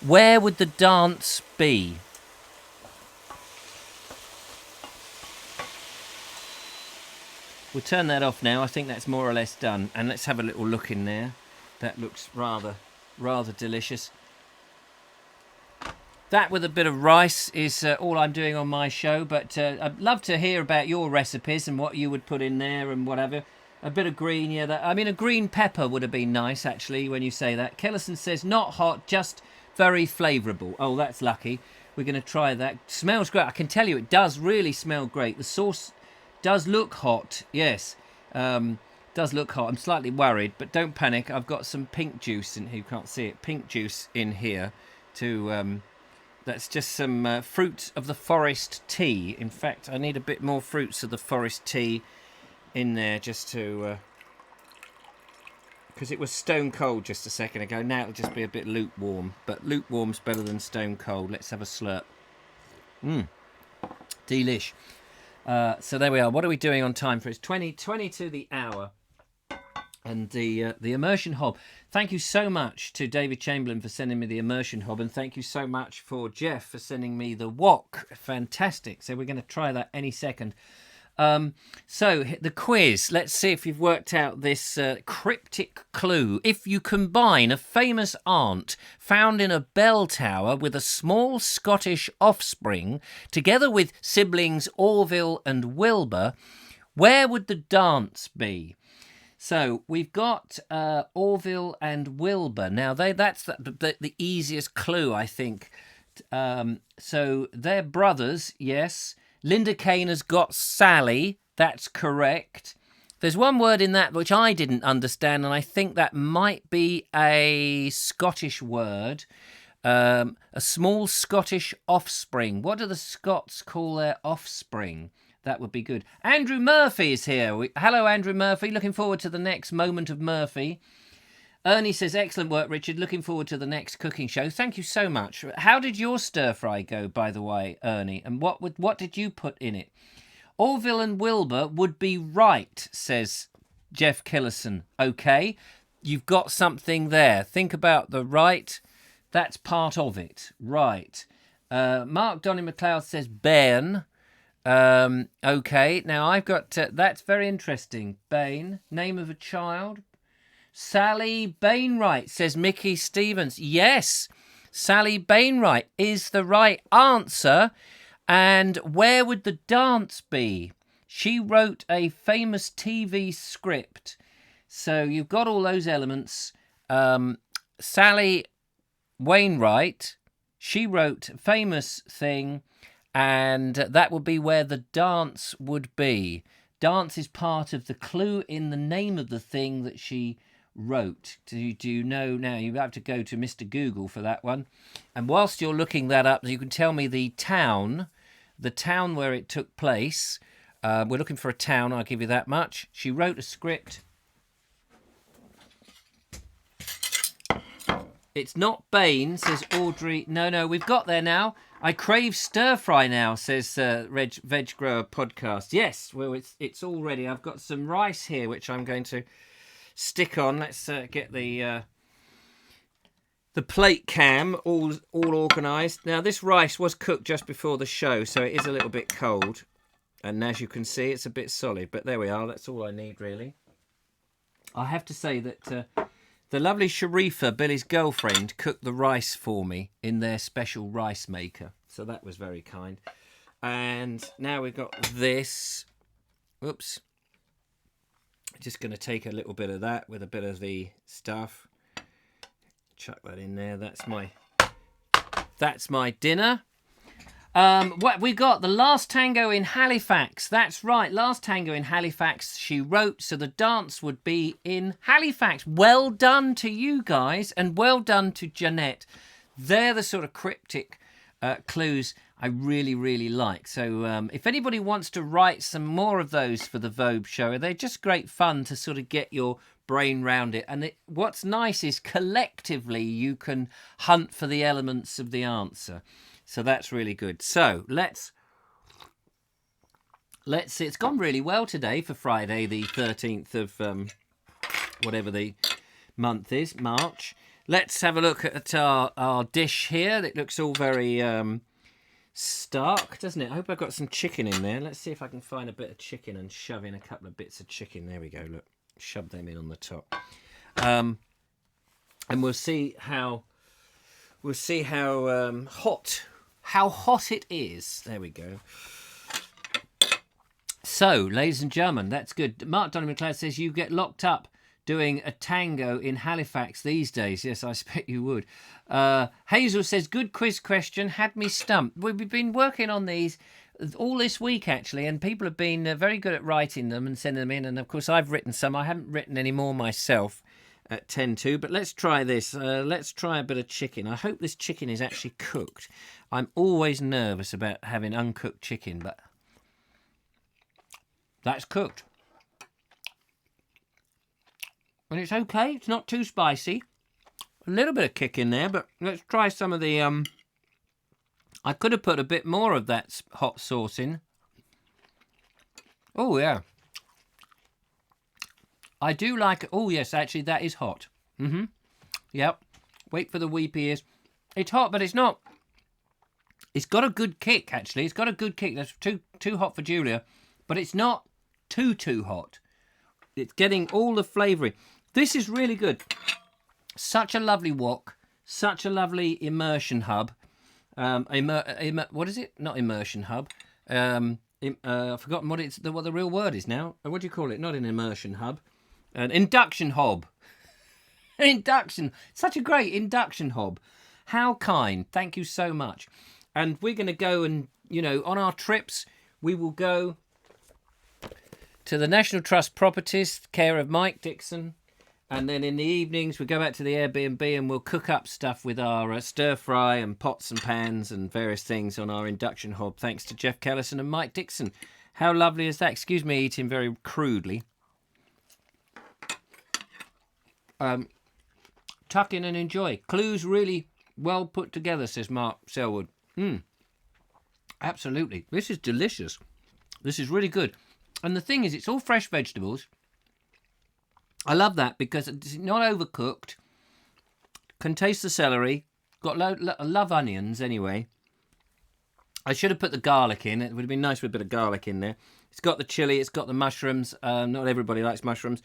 where would the dance be? We'll turn that off now. I think that's more or less done. And let's have a little look in there. That looks rather delicious. That with a bit of rice is all I'm doing on my show, but I'd love to hear about your recipes and what you would put in there and whatever. A bit of green, yeah. A green pepper would have been nice, actually, when you say that. Kellison says, not hot, just very flavourable. Oh, that's lucky. We're going to try that. Smells great. I can tell you, it does really smell great. The sauce does look hot, yes. Does look hot. I'm slightly worried, but don't panic. I've got some pink juice in here. You can't see it. Pink juice in here to... That's just some fruit of the forest tea. In fact, I need a bit more fruits of the forest tea in there just to... Because it was stone cold just a second ago. Now it'll just be a bit lukewarm. But lukewarm's better than stone cold. Let's have a slurp. Delish. So there we are. What are we doing on time for? It's 20 to the hour. And the immersion hob. Thank you so much to David Chamberlain for sending me the immersion hob, and thank you so much for Jeff for sending me the wok. Fantastic. So we're going to try that any second. So the quiz. Let's see if you've worked out this cryptic clue. If you combine a famous aunt found in a bell tower with a small Scottish offspring, together with siblings Orville and Wilbur, where would the dance be? So we've got Orville and Wilbur. Now that's the easiest clue, I think. So they're brothers, yes. Linda Kane has got Sally. That's correct. There's one word in that which I didn't understand, and I think that might be a Scottish word. A small Scottish offspring. What do the Scots call their offspring? That would be good. Andrew Murphy is here. Hello, Andrew Murphy. Looking forward to the next moment of Murphy. Ernie says, excellent work, Richard. Looking forward to the next cooking show. Thank you so much. How did your stir fry go, by the way, Ernie? And what did you put in it? Orville and Wilbur would be right, says Jeff Killison. Okay, you've got something there. Think about the right. That's part of it. Right. Mark Donny McLeod says Bairn. Okay, now I've got... that's very interesting. Bain, name of a child. Sally Bainwright, says Mickey Stevens. Yes, Sally Bainwright is the right answer. And where would the dance be? She wrote a famous TV script. So you've got all those elements. Sally Wainwright, she wrote a famous thing, and that would be where the dance would be. Dance is part of the clue in the name of the thing that she wrote. Do you know now? You have to go to Mr. Google for that one. And whilst you're looking that up, you can tell me the town where it took place. We're looking for a town, I'll give you that much. She wrote a script. It's not Bain, says Audrey. No, we've got there now. I crave stir fry now, says Veg Grower Podcast. Yes, well, it's all ready. I've got some rice here, which I'm going to stick on. Let's get the plate cam all organised. Now, this rice was cooked just before the show, so it is a little bit cold. And as you can see, it's a bit solid. But there we are. That's all I need, really. I have to say that the lovely Sharifa, Billy's girlfriend, cooked the rice for me in their special rice maker. So that was very kind. And now we've got this. Whoops. Just going to take a little bit of that with a bit of the stuff. Chuck that in there. That's my dinner. What we got? The Last Tango in Halifax. That's right, Last Tango in Halifax. She wrote, so the dance would be in Halifax. Well done to you guys, and well done to Jeanette. They're the sort of cryptic clues I really, really like. So if anybody wants to write some more of those for the Vobes show, they're just great fun to sort of get your brain round it. And what's nice is collectively you can hunt for the elements of the answer. So that's really good. So let's see. It's gone really well today for Friday, the 13th of whatever the month is, March. Let's have a look at our dish here. It looks all very stark, doesn't it? I hope I've got some chicken in there. Let's see if I can find a bit of chicken and shove in a couple of bits of chicken. There we go. Look, shove them in on the top. And we'll see how hot it is. There we go. So, ladies and gentlemen, that's good. Mark Donny McLeod says you get locked up doing a tango in Halifax these days. Yes, I expect you would. Hazel says, good quiz question, had me stumped. We've been working on these all this week, actually, and people have been very good at writing them and sending them in. And, of course, I've written some. I haven't written any more myself at 10-2, but let's try this. Let's try a bit of chicken. I hope this chicken is actually cooked. I'm always nervous about having uncooked chicken, but that's cooked. And it's okay. It's not too spicy. A little bit of kick in there, but let's try some of the... I could have put a bit more of that hot sauce in. Oh, yeah. I do like... Oh, yes, actually, that is hot. Mm-hmm. Yep. Wait for the weepy ears. It's hot, but it's not... It's got a good kick, actually. It's got a good kick. That's too hot for Julia. But it's not too hot. It's getting all the flavouring. This is really good. Such a lovely wok. Such a lovely immersion hub. What is it? Not immersion hub. I've forgotten what the real word is now. What do you call it? Not an immersion hub. An induction hob. Induction. Such a great induction hob. How kind. Thank you so much. And we're going to go and, on our trips, we will go to the National Trust properties, care of Mike Dixon. And then in the evenings, we go back to the Airbnb and we'll cook up stuff with our stir fry and pots and pans and various things on our induction hob, thanks to Jeff Kellison and Mike Dixon. How lovely is that? Excuse me eating very crudely. Tuck in and enjoy. Clues really well put together, says Mark Selwood. Absolutely. This is delicious. This is really good. And the thing is, it's all fresh vegetables. I love that because it's not overcooked. Can taste the celery. I love onions anyway. I should have put the garlic in. It would have been nice with a bit of garlic in there. It's got the chilli. It's got the mushrooms. Not everybody likes mushrooms.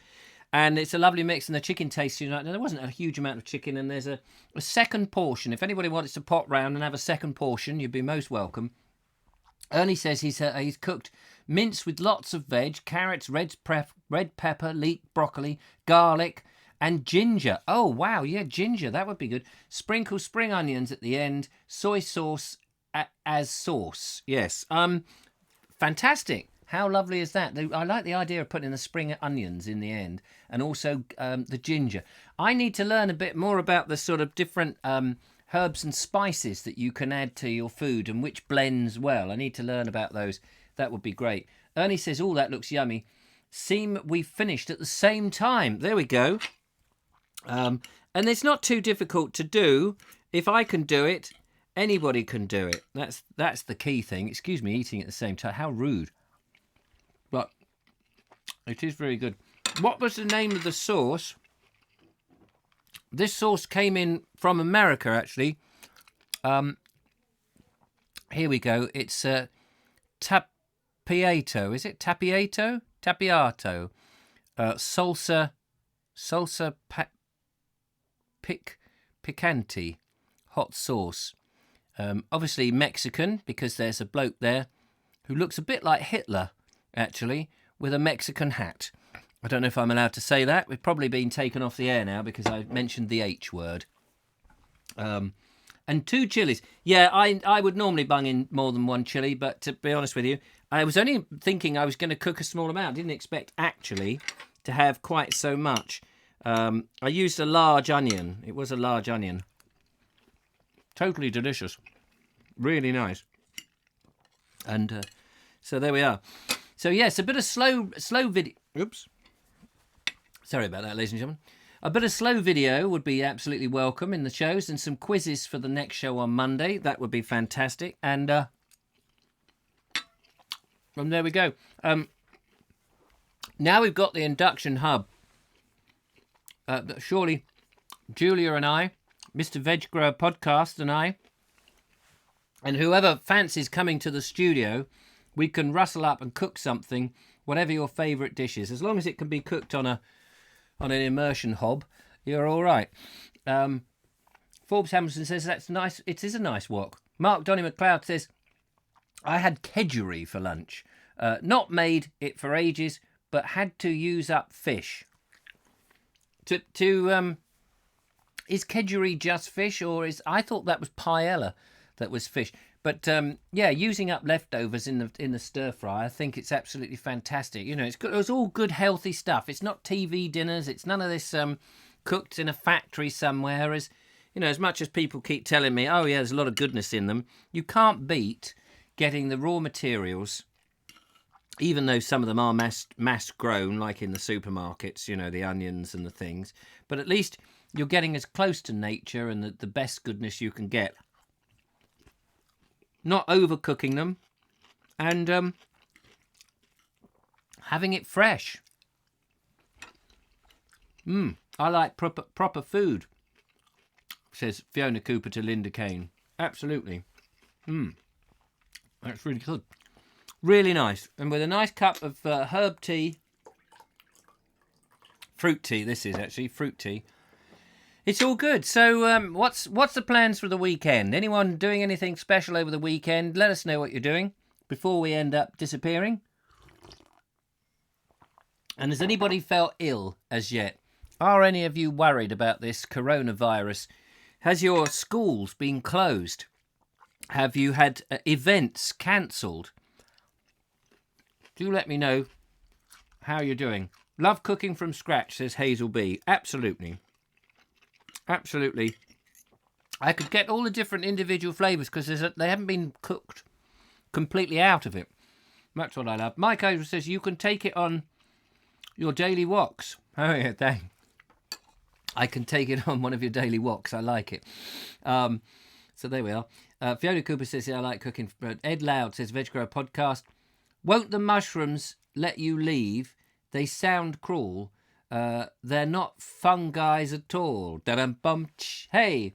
And it's a lovely mix, and the chicken tastes united. There wasn't a huge amount of chicken, and there's a second portion. If anybody wants to pop round and have a second portion, you'd be most welcome. Ernie says he's cooked mince with lots of veg, carrots, red pepper, leek, broccoli, garlic, and ginger. Oh, wow, yeah, ginger, that would be good. Sprinkle spring onions at the end, soy sauce as sauce. Yes, fantastic. How lovely is that? I like the idea of putting the spring onions in the end, and also the ginger. I need to learn a bit more about the sort of different herbs and spices that you can add to your food and which blends well. I need to learn about those. That would be great. Ernie says, oh, that looks yummy. Seem we finished at the same time. There we go. And it's not too difficult to do. If I can do it, anybody can do it. That's the key thing. Excuse me, eating at the same time. How rude. But it is very good. What was the name of the sauce? This sauce came in from America, actually. Here we go. It's tapiato. Is it tapiato? Tapiato. Salsa picante. Hot sauce. Obviously Mexican, because there's a bloke there who looks a bit like Hitler, actually, with a Mexican hat. I don't know if I'm allowed to say that. We've probably been taken off the air now because I mentioned the H word. And 2 chilies. Yeah, I would normally bung in more than 1 chili, but to be honest with you, I was only thinking I was going to cook a small amount. I didn't expect, actually, to have quite so much. I used a large onion. It was a large onion. Totally delicious. Really nice. And so there we are. So, yes, a bit of slow video. Oops. Sorry about that, ladies and gentlemen. A bit of slow video would be absolutely welcome in the shows, and some quizzes for the next show on Monday. That would be fantastic. And there we go. Now we've got the induction hub. Surely Julia and I, Mr. Veg Grower Podcast and I, and whoever fancies coming to the studio, we can rustle up and cook something, whatever your favourite dish is. As long as it can be cooked on an immersion hob, you're all right. Forbes Hamilton says that's nice. It is a nice wok. Mark Donny McLeod says, I had kedgeree for lunch. Not made it for ages, but had to use up fish. Is kedgeree just fish, or I thought that was paella that was fish. But yeah, using up leftovers in the stir fry, I think it's absolutely fantastic. You know, it's good. It's all good, healthy stuff. It's not TV dinners. It's none of this cooked in a factory somewhere. As you know, as much as people keep telling me, oh yeah, there's a lot of goodness in them. You can't beat getting the raw materials, even though some of them are mass grown, like in the supermarkets. You know, the onions and the things. But at least you're getting as close to nature and the best goodness you can get. Not overcooking them, and having it fresh. I like proper food, says Fiona Cooper to Linda Kane. Absolutely. That's really good. Really nice. And with a nice cup of herb tea. Fruit tea, this is actually fruit tea. It's all good. So what's the plans for the weekend? Anyone doing anything special over the weekend? Let us know what you're doing before we end up disappearing. And has anybody felt ill as yet? Are any of you worried about this coronavirus? Has your schools been closed? Have you had events cancelled? Do let me know how you're doing. Love cooking from scratch, says Hazel B. Absolutely. Absolutely. I could get all the different individual flavours because they haven't been cooked completely out of it. That's what I love. Mike Hazel says you can take it on your daily walks. Oh, yeah, dang. I can take it on one of your daily walks. I like it. So there we are. Fiona Cooper says, yeah, I like cooking. Ed Loud says, Veg Grower Podcast. Won't the mushrooms let you leave? They sound cruel. They're not fungi at all. Da-dum-bum-ch. Hey.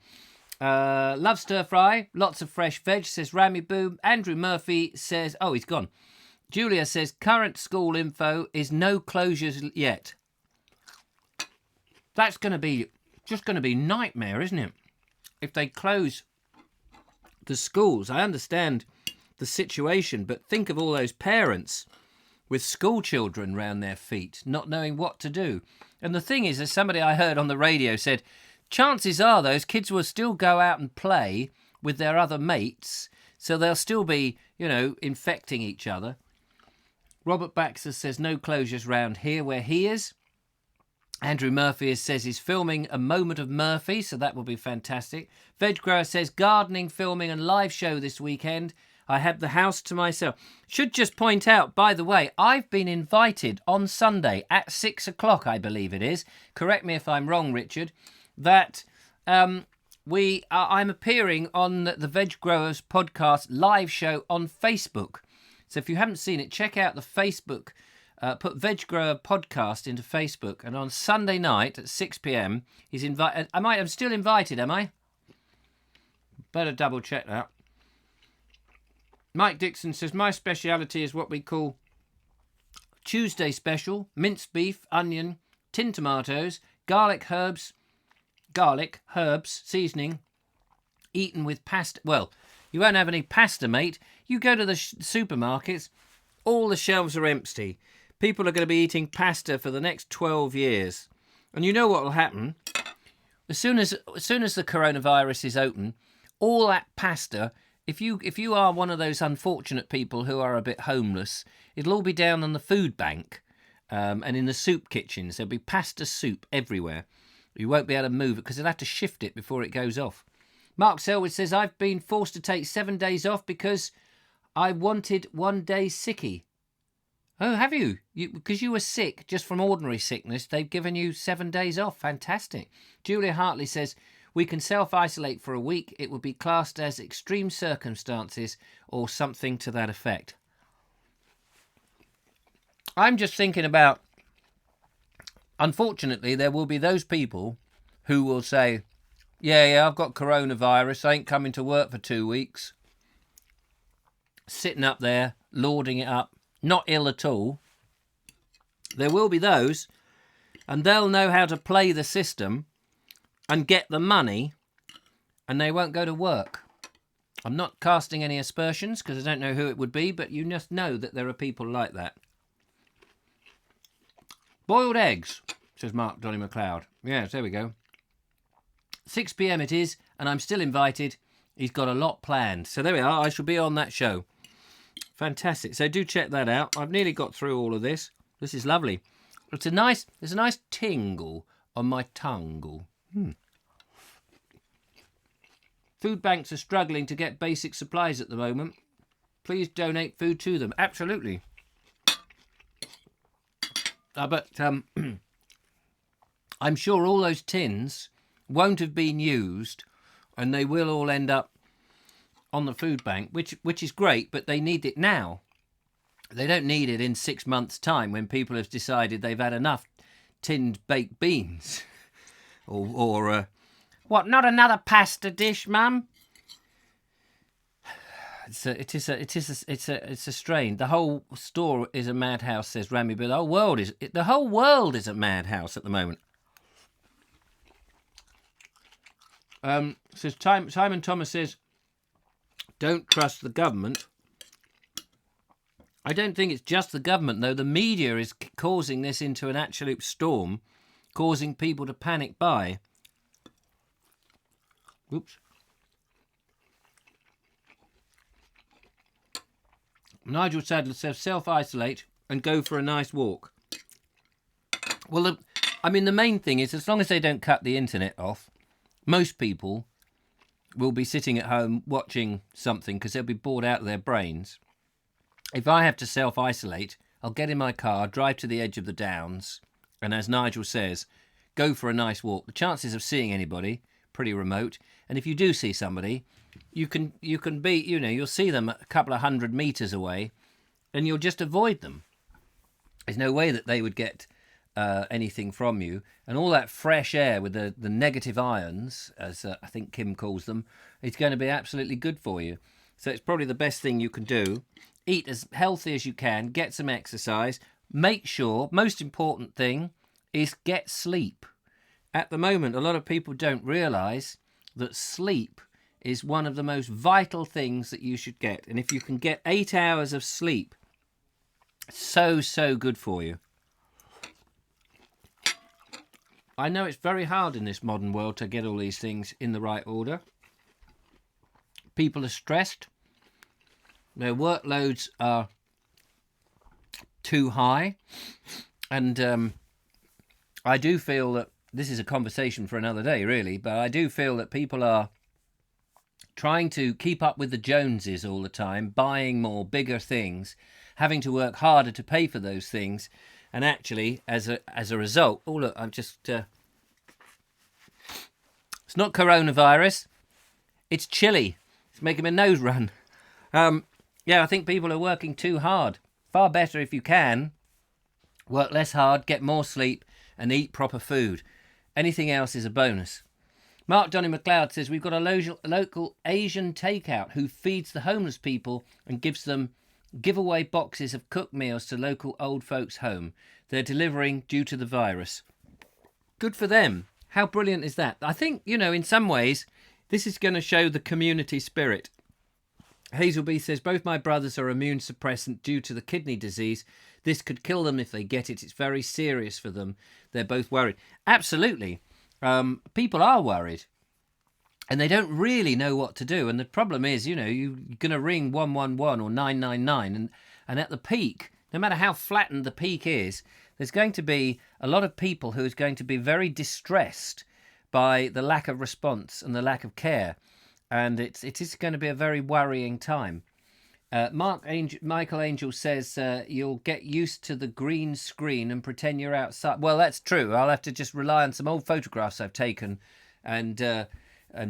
Love stir fry. Lots of fresh veg, says Rami Boom. Andrew Murphy says, oh, he's gone. Julia says, current school info is no closures yet. That's going to be just going to be nightmare, isn't it? If they close the schools. I understand the situation, but think of all those parents with school children round their feet, not knowing what to do. And the thing is, as somebody I heard on the radio said, chances are those kids will still go out and play with their other mates, so they'll still be, infecting each other. Robert Baxter says no closures round here where he is. Andrew Murphy says he's filming A Moment of Murphy, so that will be fantastic. Veg Grower says gardening, filming and live show this weekend. I have the house to myself. Should just point out, by the way, I've been invited on Sunday at 6 o'clock, I believe it is. Correct me if I'm wrong, Richard. That I'm appearing on the Veg Growers Podcast live show on Facebook. So if you haven't seen it, check out the Facebook. Put Veg Grower Podcast into Facebook, and on Sunday night at 6 p.m. he's invited. I'm still invited, am I? Better double check that. Mike Dixon says my speciality is what we call Tuesday special: minced beef, onion, tin tomatoes, garlic, herbs, seasoning, eaten with pasta. Well, you won't have any pasta, mate. You go to the supermarkets, all the shelves are empty. People are going to be eating pasta for the next 12 years. And you know what will happen? As soon as the coronavirus is open, all that pasta, if you are one of those unfortunate people who are a bit homeless, it'll all be down on the food bank and in the soup kitchens. There'll be pasta soup everywhere. You won't be able to move it because they'll have to shift it before it goes off. Mark Selwood says, I've been forced to take 7 days off because I wanted 1 day sickie. Oh, have you? Because you were sick, just from ordinary sickness, they've given you 7 days off. Fantastic. Julia Hartley says, we can self-isolate for a week. It would be classed as extreme circumstances or something to that effect. I'm just thinking about, unfortunately, there will be those people who will say, yeah, I've got coronavirus. I ain't coming to work for 2 weeks. Sitting up there, lording it up. Not ill at all. There will be those, and they'll know how to play the system and get the money, and they won't go to work. I'm not casting any aspersions because I don't know who it would be, but you just know that there are people like that. Boiled eggs, says Mark Donny McLeod. Yes, there we go. 6 p.m. it is, and I'm still invited. He's got a lot planned. So there we are. I shall be on that show. Fantastic. So do check that out. I've nearly got through all of this. This is lovely. There's a nice tingle on my tongue. Food banks are struggling to get basic supplies at the moment. Please donate food to them. Absolutely. But I'm sure all those tins won't have been used, and they will all end up on the food bank, which is great, but they need it now. They don't need it in 6 months' time when people have decided they've had enough tinned baked beans. or what? Not another pasta dish, Mum? It's a strain. The whole store is a madhouse, says Rami, but the whole world is a madhouse at the moment. Says Simon Thomas says, don't trust the government. I don't think it's just the government, though. The media is causing this into an absolute storm, causing people to panic buy. Oops. Nigel Sadler says, self-isolate and go for a nice walk. Well, the main thing is, as long as they don't cut the internet off, most people will be sitting at home watching something because they'll be bored out of their brains. If I have to self-isolate, I'll get in my car, drive to the edge of the downs, and as Nigel says, go for a nice walk. The chances of seeing anybody, pretty remote. And if you do see somebody, you can be, you'll see them a couple of 100 metres away, and you'll just avoid them. There's no way that they would get anything from you. And all that fresh air with the negative ions, as I think Kim calls them, is going to be absolutely good for you. So it's probably the best thing you can do. Eat as healthy as you can, get some exercise, make sure, most important thing, is get sleep. At the moment, a lot of people don't realise that sleep is one of the most vital things that you should get. And if you can get 8 hours of sleep, so good for you. I know it's very hard in this modern world to get all these things in the right order. People are stressed. Their workloads are too high. And I do feel that this is a conversation for another day, really, but I do feel that people are trying to keep up with the Joneses all the time, buying more, bigger things, having to work harder to pay for those things. And actually, as a result, oh look, I'm just... it's not coronavirus, it's chilly. It's making my nose run. Yeah, I think people are working too hard. Far better if you can. Work less hard, get more sleep, and eat proper food. Anything else is a bonus. Mark Donny McLeod says, we've got a local Asian takeout who feeds the homeless people and gives them giveaway boxes of cooked meals to local old folks' home. They're delivering due to the virus. Good for them. How brilliant is that? I think, in some ways, this is going to show the community spirit. Hazel B says, both my brothers are immune suppressant due to the kidney disease. This could kill them if they get it. It's very serious for them. They're both worried. Absolutely. People are worried. And they don't really know what to do. And the problem is, you're going to ring 111 or 999. And at the peak, no matter how flattened the peak is, there's going to be a lot of people who is going to be very distressed by the lack of response and the lack of care. And it is going to be a very worrying time. Michael Angel says you'll get used to the green screen and pretend you're outside. Well, that's true. I'll have to just rely on some old photographs I've taken and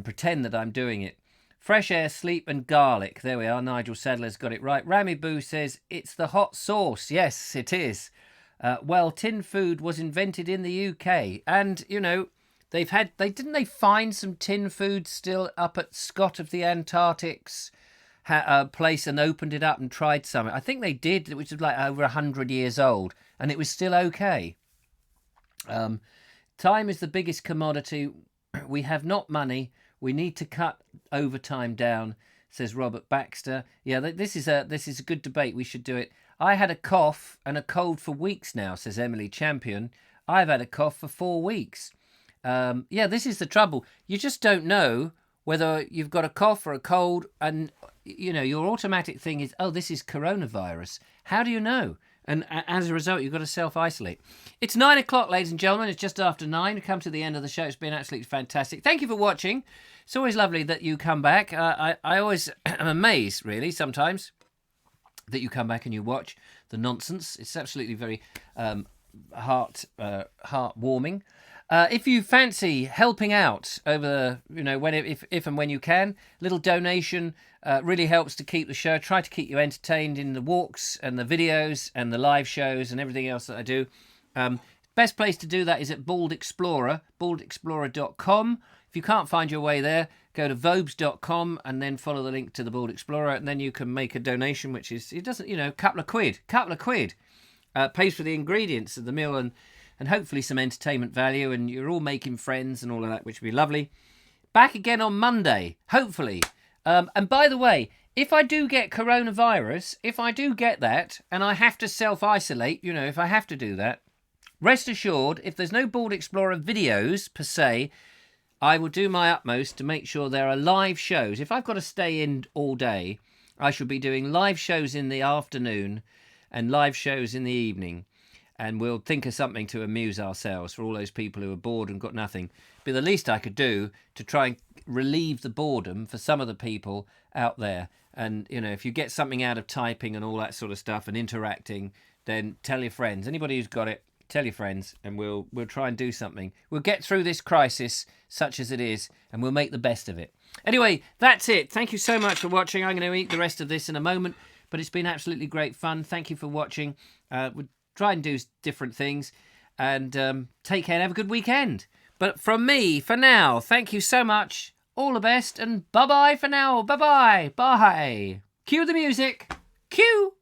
pretend that I'm doing it. Fresh air, sleep and garlic. There we are. Nigel Sadler's got it right. Rami Boo says it's the hot sauce. Yes, it is. Well, tin food was invented in the UK. And, didn't they find some tin food still up at Scott of the Antarctic's place and opened it up and tried some? I think they did, which was like over 100 years old, and it was still okay. Time is the biggest commodity. We have not money. We need to cut overtime down, says Robert Baxter. Yeah, this is a good debate. We should do it. I had a cough and a cold for weeks now, says Emily Champion. I've had a cough for 4 weeks. Yeah, this is the trouble. You just don't know whether you've got a cough or a cold, and your automatic thing is, oh, this is coronavirus. How do you know? And as a result, you've got to self-isolate. It's 9 o'clock, ladies and gentlemen. It's just after 9. We've come to the end of the show. It's been absolutely fantastic. Thank you for watching. It's always lovely that you come back. I always am amazed, really, sometimes, that you come back and you watch the nonsense. It's absolutely very heartwarming. If you fancy helping out over, if and when you can, little donation really helps to keep the show. Try to keep you entertained in the walks and the videos and the live shows and everything else that I do. Best place to do that is at Bald Explorer, baldexplorer.com. If you can't find your way there, go to Vobes.com and then follow the link to the Bald Explorer, and then you can make a donation, which is, couple of quid. Pays for the ingredients of the meal and hopefully some entertainment value, and you're all making friends and all of that, which would be lovely. Back again on Monday, hopefully. And by the way, if I do get coronavirus, and I have to self-isolate, if I have to do that, rest assured, if there's no Bald Explorer videos per se, I will do my utmost to make sure there are live shows. If I've got to stay in all day, I shall be doing live shows in the afternoon and live shows in the evening. And we'll think of something to amuse ourselves for all those people who are bored and got nothing. But the least I could do to try and relieve the boredom for some of the people out there. And, you know, if you get something out of typing and all that sort of stuff and interacting, then tell your friends. Anybody who's got it, tell your friends, and we'll try and do something. We'll get through this crisis, such as it is, and we'll make the best of it. Anyway, that's it. Thank you so much for watching. I'm going to eat the rest of this in a moment, but it's been absolutely great fun. Thank you for watching. We'll try and do different things, and take care and have a good weekend. But from me, for now, thank you so much. All the best, and bye-bye for now. Bye-bye. Bye. Cue the music. Cue.